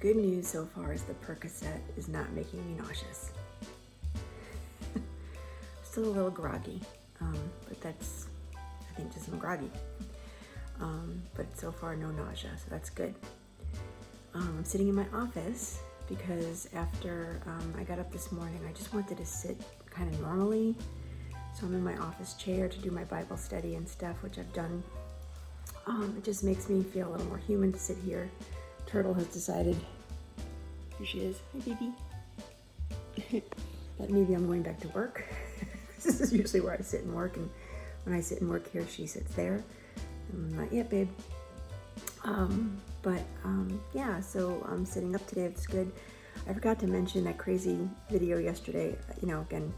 good news so far is the Percocet is not making me nauseous. Still a little groggy, but that's, I think, just I'm groggy. But so far no nausea, so that's good. I'm sitting in my office because after I got up this morning, I just wanted to sit kind of normally. So I'm in my office chair to do my Bible study and stuff, which I've done. It just makes me feel a little more human to sit here. Turtle has decided, here she is, hi baby, that maybe I'm going back to work. This is usually where I sit and work, and when I sit and work here, she sits there. Not yet, babe. Yeah, so I'm sitting up today. It's good. I forgot to mention that crazy video yesterday, again,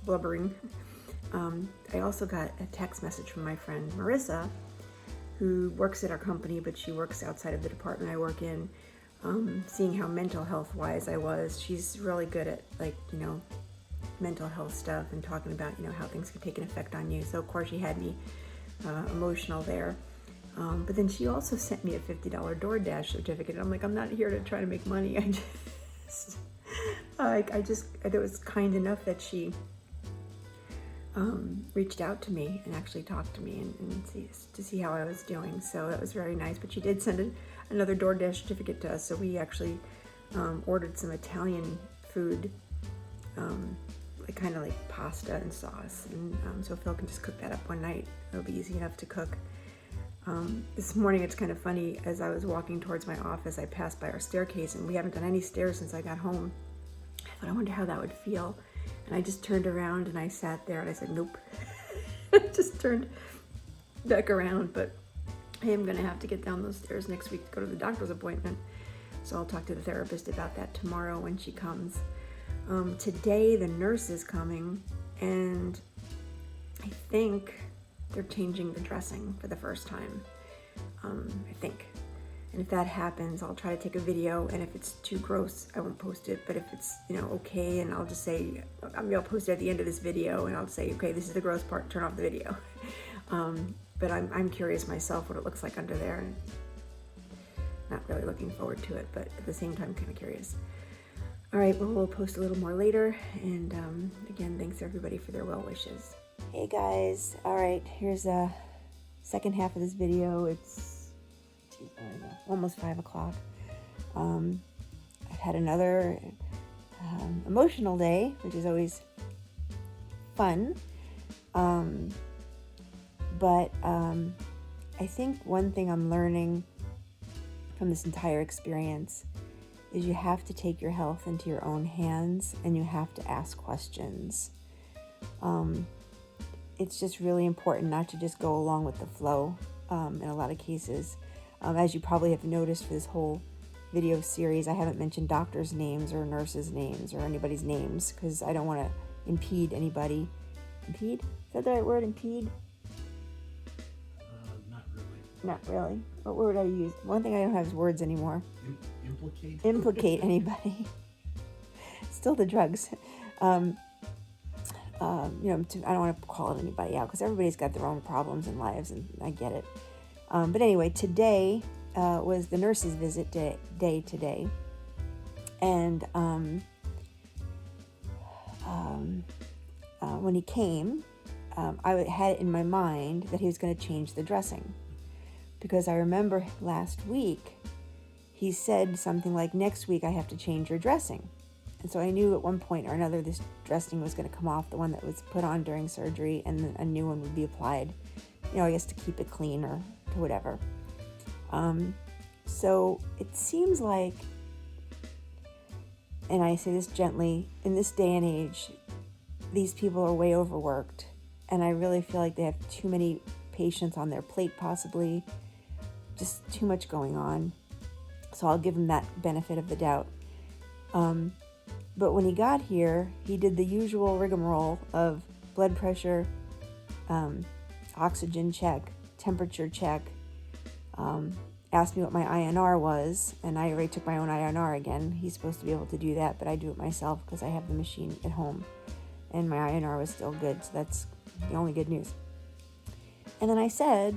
blubbering. I also got a text message from my friend Marissa, who works at our company, but she works outside of the department I work in, seeing how mental health wise I was. She's really good at mental health stuff and talking about, how things can take an effect on you. So of course she had me emotional there. But then she also sent me a $50 DoorDash certificate. I'm like, I'm not here to try to make money. It was kind enough that she reached out to me and actually talked to me and to see how I was doing. So that was very nice. But she did send another DoorDash certificate to us. So we actually ordered some Italian food, kind of like pasta and sauce. And so Phil can just cook that up one night. It'll be easy enough to cook. This morning, it's kind of funny, as I was walking towards my office, I passed by our staircase, and we haven't done any stairs since I got home. I thought, I wonder how that would feel. And I just turned around and I sat there and I said, nope. I just turned back around, but I am going to have to get down those stairs next week to go to the doctor's appointment. So I'll talk to the therapist about that tomorrow when she comes. Today, the nurse is coming, and I think they're changing the dressing for the first time, I think. And if that happens, I'll try to take a video, and if it's too gross, I won't post it. But if it's, okay, and I'll just say, I'll post it at the end of this video, and I'll say, okay, this is the gross part, turn off the video. But I'm curious myself what it looks like under there, and not really looking forward to it, but at the same time, kind of curious. All right, well, we'll post a little more later, and again, thanks everybody for their well wishes. Hey guys, all right, here's the second half of this video. It's almost 5 o'clock. I've had another emotional day, which is always fun. But I think one thing I'm learning from this entire experience is you have to take your health into your own hands, and you have to ask questions. It's just really important not to just go along with the flow in a lot of cases. As you probably have noticed for this whole video series, I haven't mentioned doctors' names or nurses' names or anybody's names because I don't want to impede anybody. Impede? Is that the right word, impede? Not really. Not really. What word would I use? One thing I don't have is words anymore. Implicate? Implicate anybody. Still the drugs. I don't want to call it anybody out because everybody's got their own problems and lives, and I get it. But anyway, today was the nurse's visit day today. And when he came, I had it in my mind that he was going to change the dressing. Because I remember last week, he said something like, next week I have to change your dressing. And so I knew at one point or another this dressing was going to come off, the one that was put on during surgery, and a new one would be applied, I guess to keep it clean or to whatever. So it seems like, and I say this gently, in this day and age, these people are way overworked, and I really feel like they have too many patients on their plate, possibly, just too much going on. So I'll give them that benefit of the doubt. But when he got here, he did the usual rigmarole of blood pressure, oxygen check, temperature check, asked me what my INR was, and I already took my own INR again. He's supposed to be able to do that, but I do it myself because I have the machine at home, and my INR was still good, so that's the only good news. And then I said,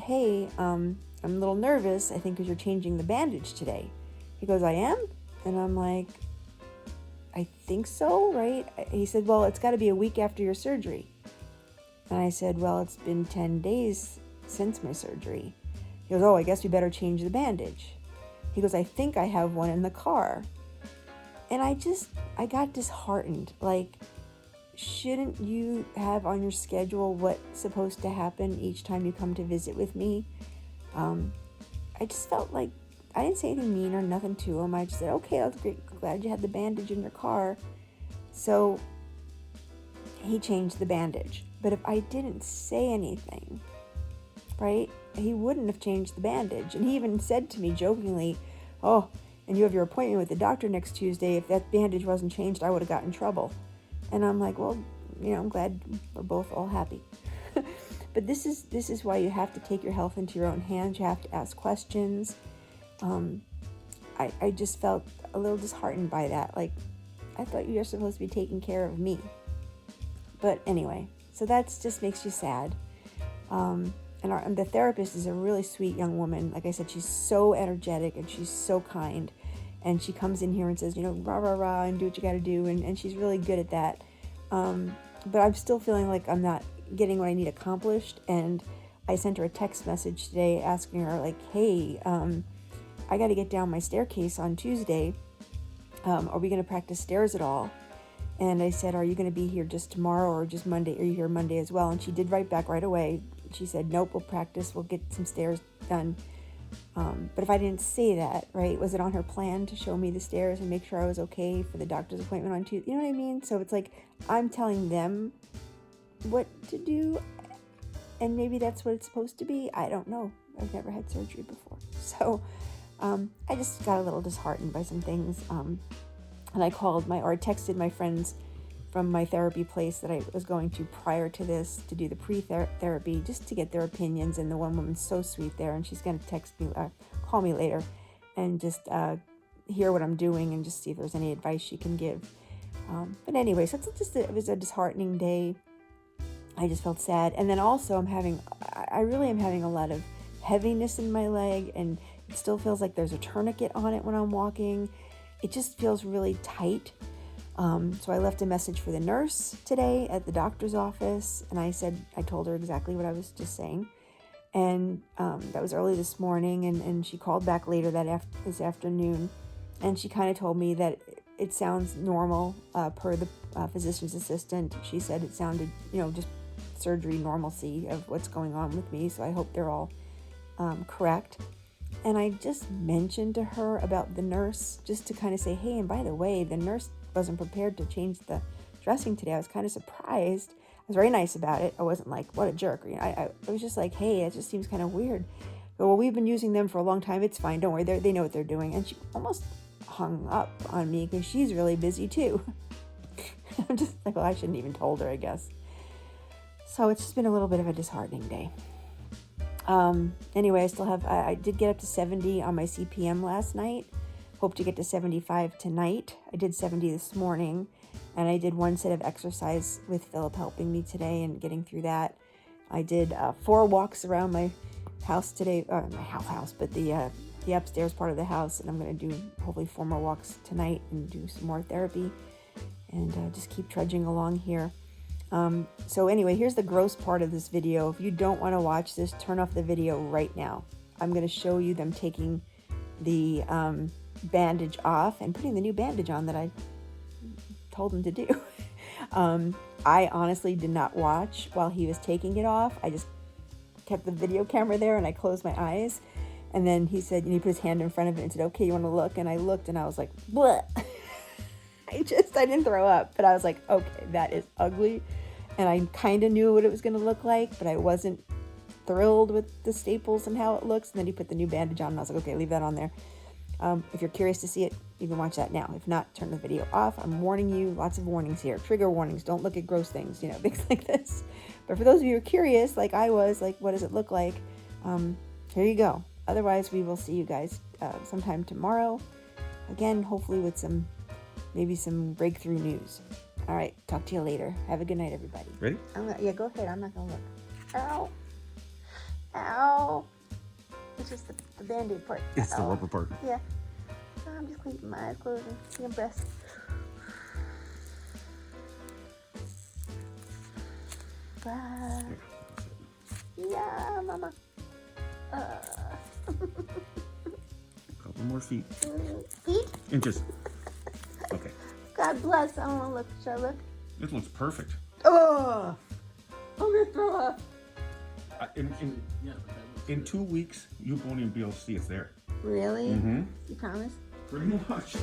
hey, I'm a little nervous, I think, because you're changing the bandage today. He goes, I am? And I'm like, I think so, right? He said, well, it's got to be a week after your surgery. And I said, well, it's been 10 days since my surgery. He goes, oh, I guess we better change the bandage. He goes, I think I have one in the car. And I got disheartened. Like, shouldn't you have on your schedule what's supposed to happen each time you come to visit with me? I just felt like I didn't say anything mean or nothing to him. I just said, okay, that's great. Glad you had the bandage in your car. So he changed the bandage. But if I didn't say anything, right, he wouldn't have changed the bandage. And he even said to me jokingly, oh, and you have your appointment with the doctor next Tuesday. If that bandage wasn't changed, I would have got in trouble. And I'm like, well, I'm glad we're both all happy. But this is why you have to take your health into your own hands. You have to ask questions. I just felt a little disheartened by that. Like, I thought you were supposed to be taking care of me. But anyway, so that just makes you sad. And the therapist is a really sweet young woman. Like I said, she's so energetic and she's so kind. And she comes in here and says, rah, rah, rah, and do what you got to do. And she's really good at that. But I'm still feeling like I'm not getting what I need accomplished. And I sent her a text message today asking her, like, hey, I got to get down my staircase on Tuesday. Are we going to practice stairs at all? And I said, are you going to be here just tomorrow or just Monday? Are you here Monday as well? And she did write back right away. She said, nope, we'll practice. We'll get some stairs done. But if I didn't say that, right, was it on her plan to show me the stairs and make sure I was okay for the doctor's appointment on Tuesday? You know what I mean? So it's like I'm telling them what to do, and maybe that's what it's supposed to be. I don't know. I've never had surgery before. So I just got a little disheartened by some things. And I texted my friends from my therapy place that I was going to prior to this to do the pre-therapy just to get their opinions. And the one woman's so sweet there, and she's going to call me later and just hear what I'm doing and just see if there's any advice she can give. But anyway, so it was a disheartening day. I just felt sad. And then also I really am having a lot of heaviness in my leg, and it still feels like there's a tourniquet on it when I'm walking. It just feels really tight. So I left a message for the nurse today at the doctor's office, and I told her exactly what I was just saying. And that was early this morning, and she called back later this afternoon, and she kind of told me that it sounds normal per the physician's assistant. She said it sounded, just surgery normalcy of what's going on with me, so I hope they're all correct. And I just mentioned to her about the nurse just to kind of say, hey, and by the way, the nurse wasn't prepared to change the dressing today. I was kind of surprised. I was very nice about it. I wasn't like, what a jerk. I was just like, hey, it just seems kind of weird. But, well, we've been using them for a long time. It's fine. Don't worry. They know what they're doing. And she almost hung up on me because she's really busy too. I'm just like, well, I shouldn't even told her, I guess. So it's just been a little bit of a disheartening day. Anyway, I did get up to 70 on my CPM last night. Hope to get to 75 tonight. I did 70 this morning, and I did one set of exercise with Philip helping me today and getting through that. I did 4 walks around my house today, my house, but the upstairs part of the house, and I'm going to do hopefully 4 more walks tonight and do some more therapy and just keep trudging along here. So anyway, here's the gross part of this video. If you don't want to watch this, turn off the video right now. I'm going to show you them taking the bandage off and putting the new bandage on that I told them to do. I honestly did not watch while he was taking it off. I just kept the video camera there and I closed my eyes. And then he said, and he put his hand in front of it and said, okay, you want to look? And I looked and I was like, bleh. I didn't throw up, but I was like, okay, that is ugly. And I kind of knew what it was going to look like, but I wasn't thrilled with the staples and how it looks. And then he put the new bandage on and I was like, okay, leave that on there. If you're curious to see it, you can watch that now. If not, turn the video off. I'm warning you, lots of warnings here. Trigger warnings. Don't look at gross things, things like this. But for those of you who are curious, like I was, like, what does it look like? Here you go. Otherwise, we will see you guys sometime tomorrow. Again, hopefully with maybe some breakthrough news. All right, talk to you later. Have a good night, everybody. Ready? Yeah, go ahead. I'm not going to look. Ow. Ow. It's just the Band-Aid part. It's the rubber part. Yeah. I'm just keeping my eyes closed and taking breaths. Wow. Yeah, mama. Couple more feet. Feet? Inches. Okay. God bless. I don't want to look. Should I look? It looks perfect. Oh! I'm gonna throw up. In 2 weeks, you won't even be able to see it's there. Really? Mm-hmm. You promise? Pretty much.